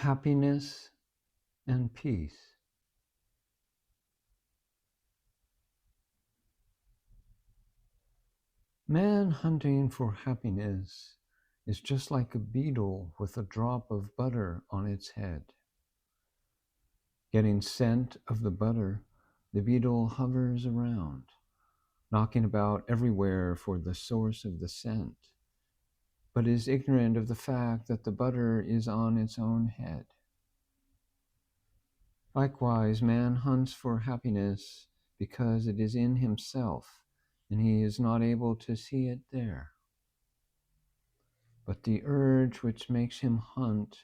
happiness and peace. Man hunting for happiness is just like a beetle with a drop of butter on its head. Getting scent of the butter, the beetle hovers around, knocking about everywhere for the source of the scent, but is ignorant of the fact that the butter is on its own head. Likewise, man hunts for happiness because it is in himself, and he is not able to see it there. But the urge which makes him hunt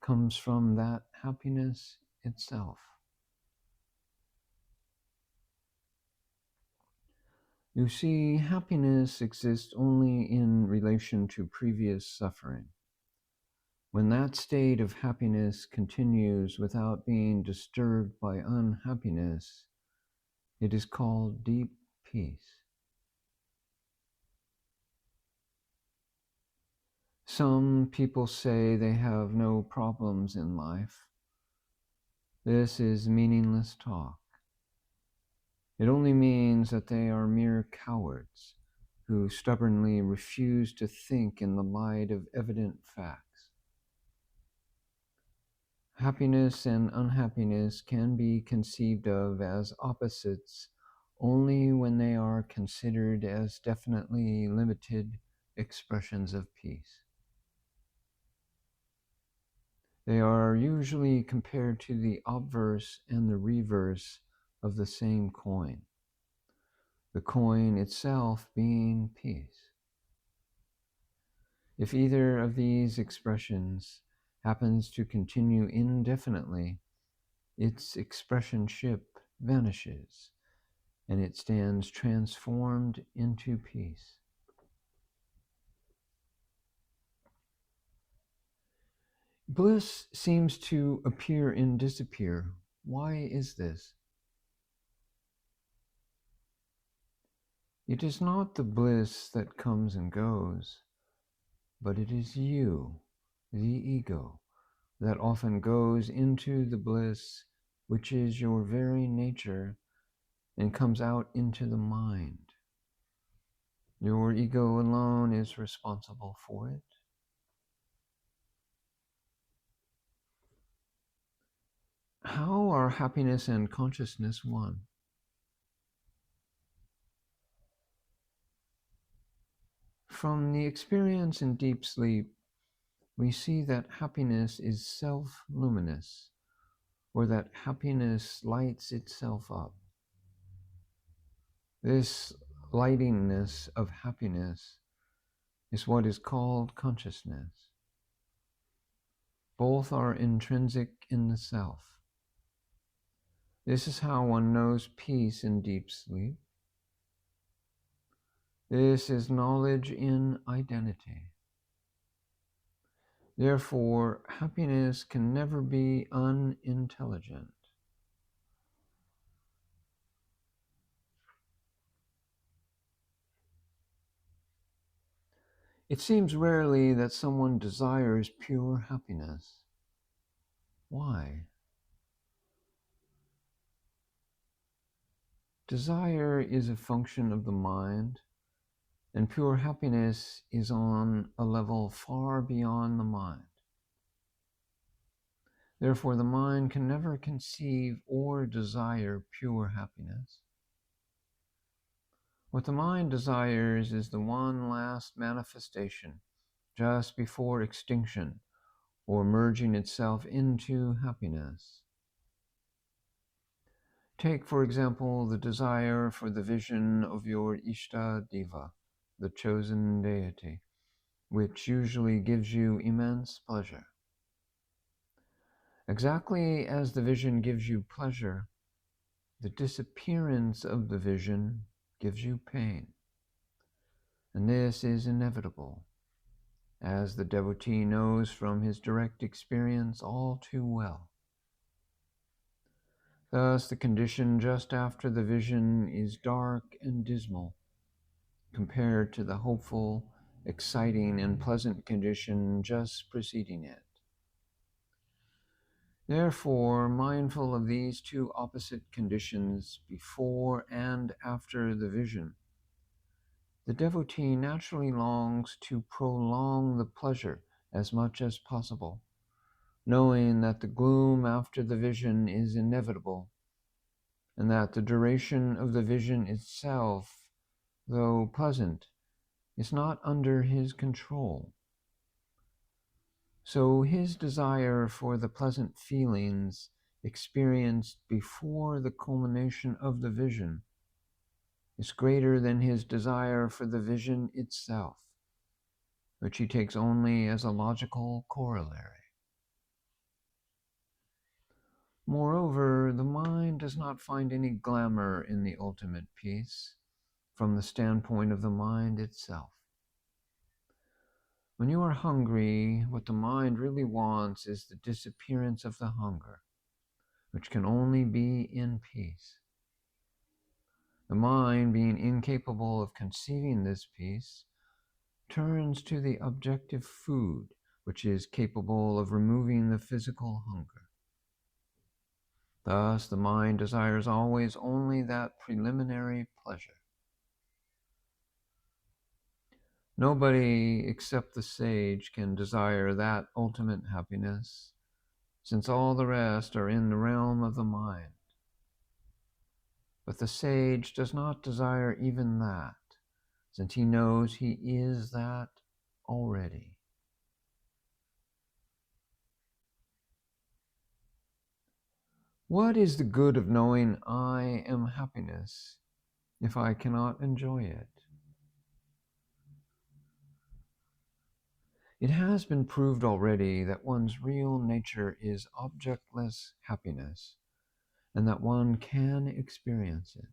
comes from that happiness itself. You see, happiness exists only in relation to previous suffering. When that state of happiness continues without being disturbed by unhappiness, it is called deep peace. Some people say they have no problems in life. This is meaningless talk. It only means that they are mere cowards who stubbornly refuse to think in the light of evident facts. Happiness and unhappiness can be conceived of as opposites only when they are considered as definitely limited expressions of peace. They are usually compared to the obverse and the reverse of the same coin, the coin itself being peace. If either of these expressions happens to continue indefinitely, its expressionship vanishes, and it stands transformed into peace. Bliss seems to appear and disappear. Why is this? It is not the bliss that comes and goes, but it is you, the ego, that often goes into the bliss which is your very nature and comes out into the mind. Your ego alone is responsible for it. How are happiness and consciousness one? From the experience in deep sleep, we see that happiness is self-luminous, or that happiness lights itself up. This lightingness of happiness is what is called consciousness. Both are intrinsic in the self. This is how one knows peace in deep sleep. This is knowledge in identity. Therefore, happiness can never be unintelligent. It seems rarely that someone desires pure happiness. Why? Desire is a function of the mind, and pure happiness is on a level far beyond the mind. Therefore, the mind can never conceive or desire pure happiness. What the mind desires is the one last manifestation, just before extinction, or merging itself into happiness. Take, for example, the desire for the vision of your Ishta Deva, the chosen deity, which usually gives you immense pleasure. Exactly as the vision gives you pleasure, the disappearance of the vision gives you pain. And this is inevitable, as the devotee knows from his direct experience all too well. Thus, the condition just after the vision is dark and dismal, compared to the hopeful, exciting, and pleasant condition just preceding it. Therefore, mindful of these two opposite conditions before and after the vision, the devotee naturally longs to prolong the pleasure as much as possible, knowing that the gloom after the vision is inevitable, and that the duration of the vision itself, though pleasant, is not under his control. So his desire for the pleasant feelings experienced before the culmination of the vision is greater than his desire for the vision itself, which he takes only as a logical corollary. Moreover, the mind does not find any glamour in the ultimate peace from the standpoint of the mind itself. When you are hungry, what the mind really wants is the disappearance of the hunger, which can only be in peace. The mind, being incapable of conceiving this peace, turns to the objective food, which is capable of removing the physical hunger. Thus, the mind desires always only that preliminary pleasure. Nobody except the sage can desire that ultimate happiness, since all the rest are in the realm of the mind. But the sage does not desire even that, since he knows he is that already. What is the good of knowing I am happiness if I cannot enjoy it? It has been proved already that one's real nature is objectless happiness, and that one can experience it.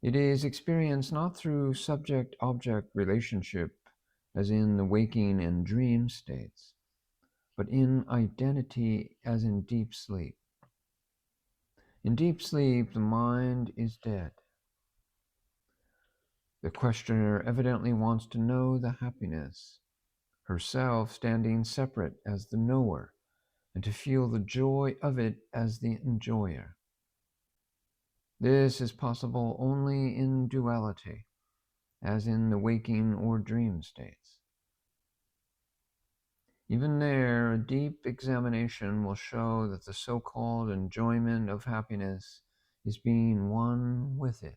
It is experienced not through subject-object relationship, as in the waking and dream states, but in identity as in deep sleep. In deep sleep, the mind is dead. The questioner evidently wants to know the happiness, herself standing separate as the knower, and to feel the joy of it as the enjoyer. This is possible only in duality, as in the waking or dream states. Even there, a deep examination will show that the so-called enjoyment of happiness is being one with it.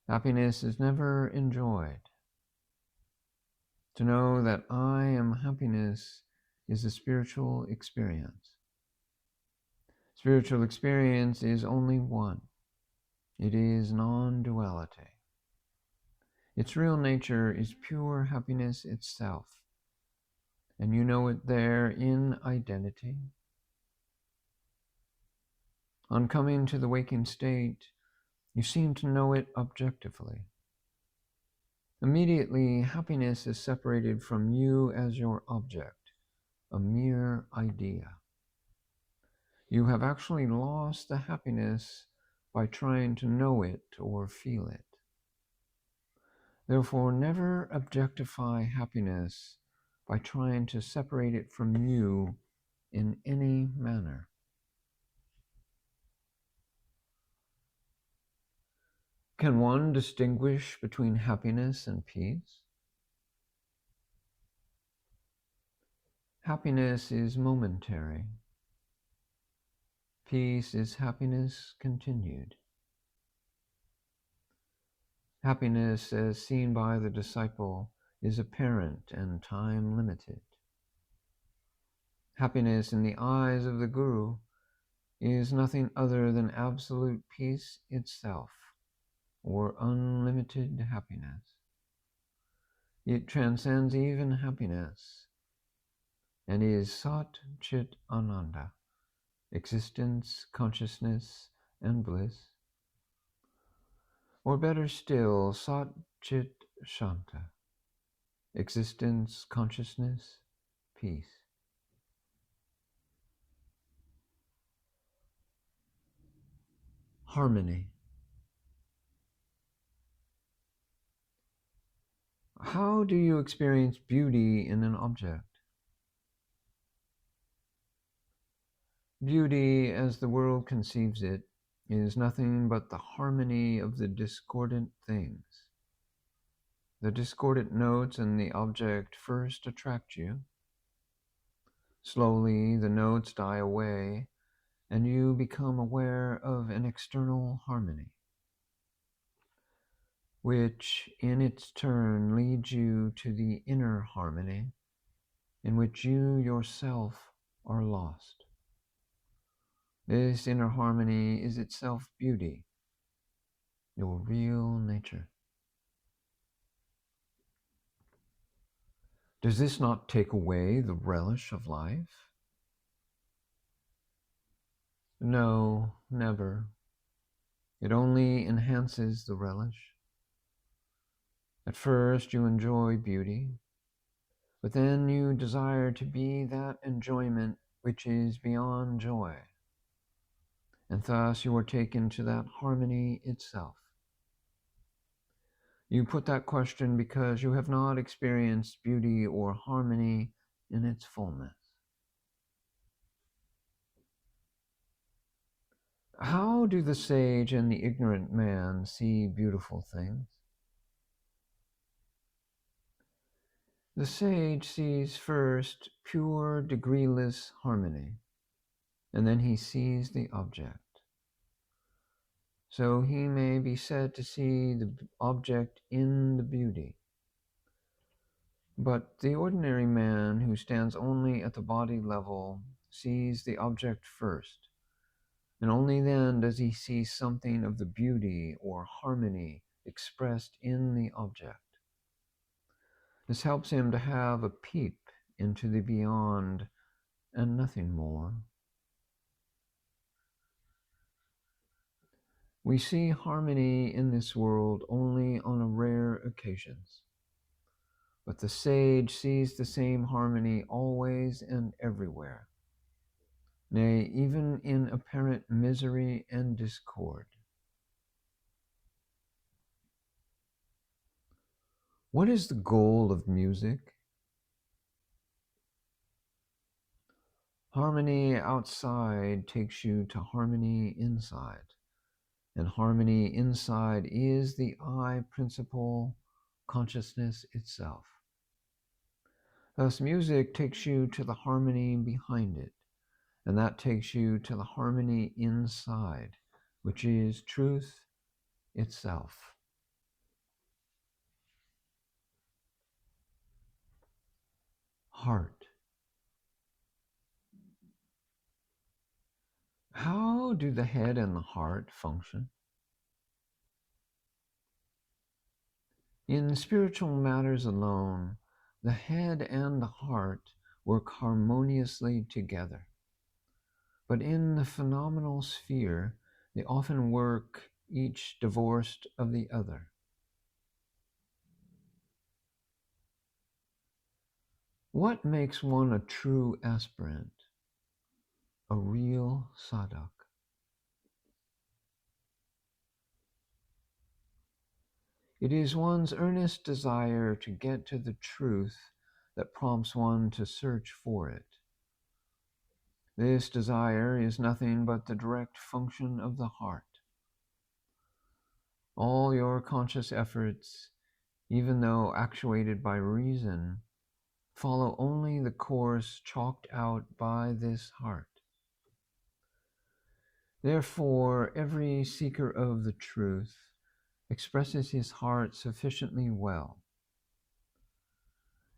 Happiness is never enjoyed. To know that I am happiness is a spiritual experience. Spiritual experience is only one. It is non-duality. Its real nature is pure happiness itself, and you know it there in identity. On coming to the waking state, you seem to know it objectively. Immediately, happiness is separated from you as your object, a mere idea. You have actually lost the happiness by trying to know it or feel it. Therefore, never objectify happiness by trying to separate it from you in any manner. Can one distinguish between happiness and peace? Happiness is momentary. Peace is happiness continued. Happiness, as seen by the disciple, is apparent and time-limited. Happiness in the eyes of the Guru is nothing other than absolute peace itself, or unlimited happiness. It transcends even happiness, and is Sat-Chit-Ananda, existence, consciousness, and bliss. Or better still, Sat-Chit-Shanta, existence, consciousness, peace. Harmony. How do you experience beauty in an object? Beauty, as the world conceives it, is nothing but the harmony of the discordant things. The discordant notes and the object first attract you. Slowly, the notes die away, and you become aware of an external harmony, which in its turn leads you to the inner harmony, in which you yourself are lost. This inner harmony is itself beauty, your real nature. Does this not take away the relish of life? No, never. It only enhances the relish. At first you enjoy beauty, but then you desire to be that enjoyment which is beyond joy, and thus you are taken to that harmony itself. You put that question because you have not experienced beauty or harmony in its fullness. How do the sage and the ignorant man see beautiful things? The sage sees first pure, degreeless harmony, and then he sees the object. So he may be said to see the object in the beauty. But the ordinary man who stands only at the body level sees the object first, and only then does he see something of the beauty or harmony expressed in the object. This helps him to have a peep into the beyond and nothing more. We see harmony in this world only on rare occasions. But the sage sees the same harmony always and everywhere, nay, even in apparent misery and discord. What is the goal of music? Harmony outside takes you to harmony inside, and harmony inside is the I principle, consciousness itself. Thus, music takes you to the harmony behind it, and that takes you to the harmony inside, which is truth itself. Heart. How do the head and the heart function? In spiritual matters alone, the head and the heart work harmoniously together. But in the phenomenal sphere, they often work each divorced of the other. What makes one a true aspirant, a real sadhak? It is one's earnest desire to get to the truth that prompts one to search for it. This desire is nothing but the direct function of the heart. All your conscious efforts, even though actuated by reason, follow only the course chalked out by this heart. Therefore, every seeker of the truth expresses his heart sufficiently well.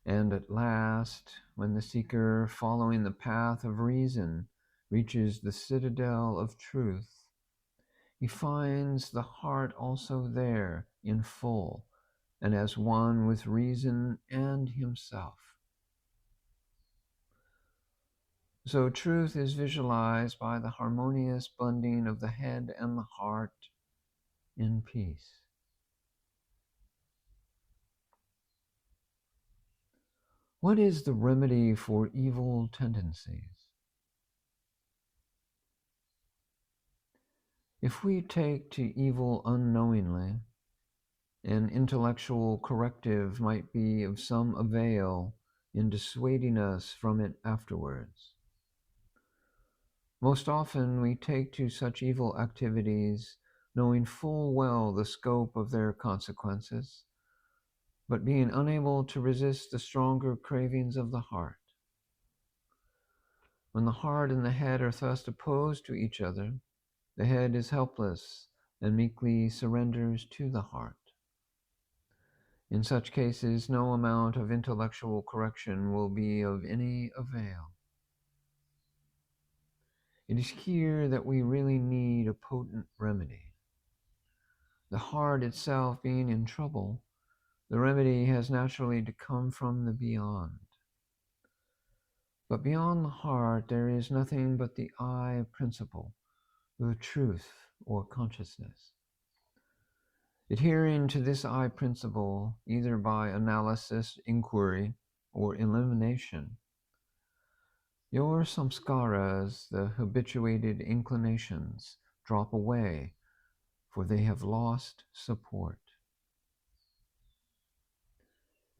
And at last, when the seeker, following the path of reason, reaches the citadel of truth, he finds the heart also there in full and as one with reason and himself. So truth is visualized by the harmonious blending of the head and the heart in peace. What is the remedy for evil tendencies? If we take to evil unknowingly, an intellectual corrective might be of some avail in dissuading us from it afterwards. Most often we take to such evil activities knowing full well the scope of their consequences, but being unable to resist the stronger cravings of the heart. When the heart and the head are thus opposed to each other, the head is helpless and meekly surrenders to the heart. In such cases, no amount of intellectual correction will be of any avail. It is here that we really need a potent remedy. The heart itself being in trouble, the remedy has naturally to come from the beyond. But beyond the heart, there is nothing but the I principle, the truth or consciousness. Adhering to this I principle, either by analysis, inquiry, or elimination, your samskaras, the habituated inclinations, drop away, for they have lost support.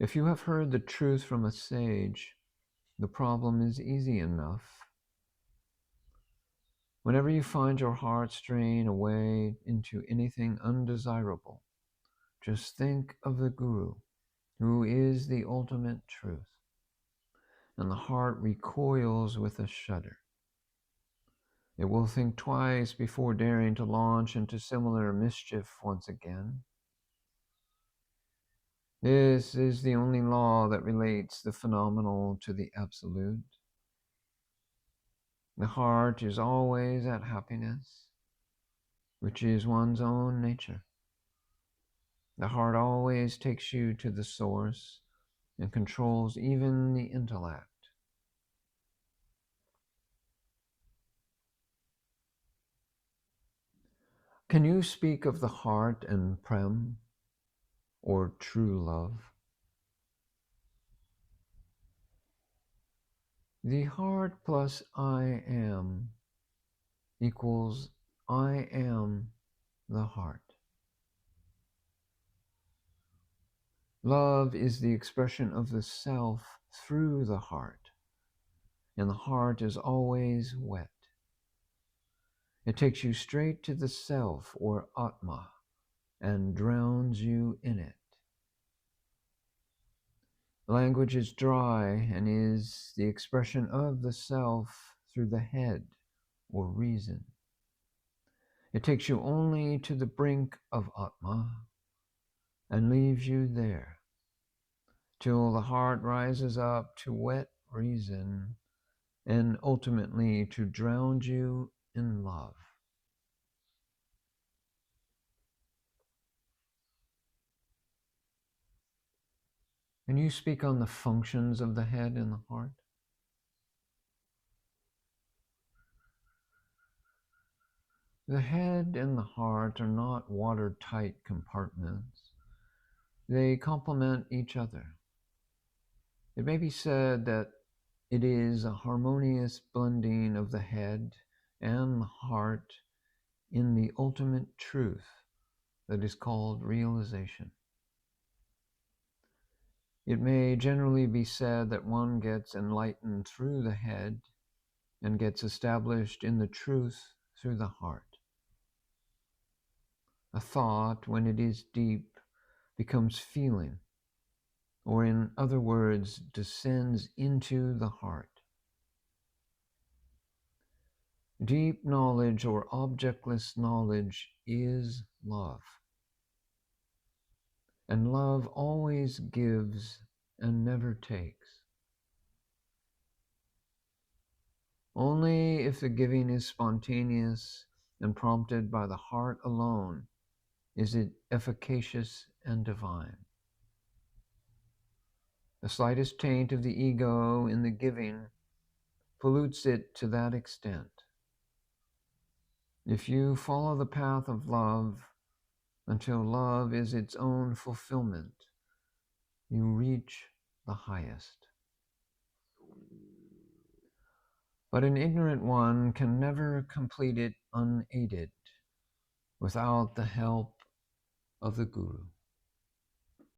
If you have heard the truth from a sage, the problem is easy enough. Whenever you find your heart straying away into anything undesirable, just think of the Guru, who is the ultimate truth, and the heart recoils with a shudder. It will think twice before daring to launch into similar mischief once again. This is the only law that relates the phenomenal to the absolute. The heart is always at happiness, which is one's own nature. The heart always takes you to the source and controls even the intellect. Can you speak of the heart and prem, or true love? The heart plus I am equals I am the heart. Love is the expression of the self through the heart, and the heart is always wet. It takes you straight to the self, or Atma, and drowns you in it. Language is dry and is the expression of the self through the head, or reason. It takes you only to the brink of Atma and leaves you there, till the heart rises up to wet reason and ultimately to drown you in love. Can you speak on the functions of the head and the heart? The head and the heart are not watertight compartments. They complement each other. It may be said that it is a harmonious blending of the head and the heart in the ultimate truth that is called realization. It may generally be said that one gets enlightened through the head and gets established in the truth through the heart. A thought, when it is deep, becomes feeling, or in other words, descends into the heart. Deep knowledge or objectless knowledge is love. And love always gives and never takes. Only if the giving is spontaneous and prompted by the heart alone is it efficacious and divine. The slightest taint of the ego in the giving pollutes it to that extent. If you follow the path of love until love is its own fulfillment, you reach the highest. But an ignorant one can never complete it unaided without the help of the Guru.